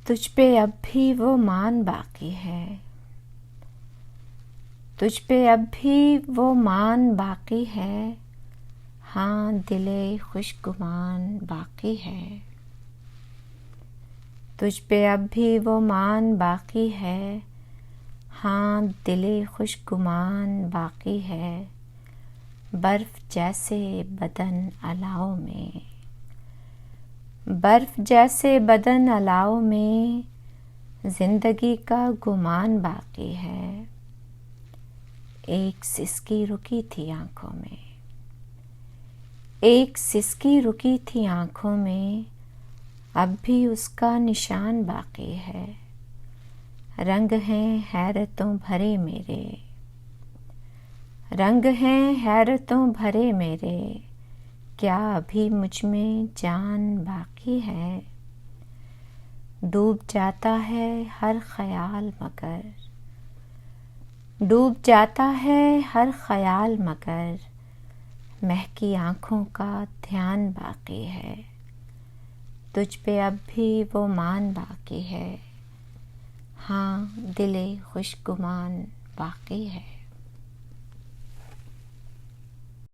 तुझ पे अब भी वो मान बाकी है, तुझ पे अब भी वो मान बाकी है, हाँ दिले खुशगुमान बाकी है। तुझ पे अब भी वो मान बाकी है, हाँ दिले खुशगुमान बाकी है। बर्फ जैसे बदन अलाव में, बर्फ जैसे बदन अलाव में, जिंदगी का गुमान बाकी है। एक सिसकी रुकी थी आंखों में, एक सिसकी रुकी थी आंखों में, अब भी उसका निशान बाकी है। रंग हैं हैरतों भरे मेरे, रंग हैं हैरतों भरे मेरे, क्या अभी मुझ में जान बाकी है। डूब जाता है हर ख्याल मगर, डूब जाता है हर ख्याल मगर, महकी आँखों का ध्यान बाकी है। तुझ पे अब भी वो मान बाकी है, हाँ दिले खुशगुमान बाकी है।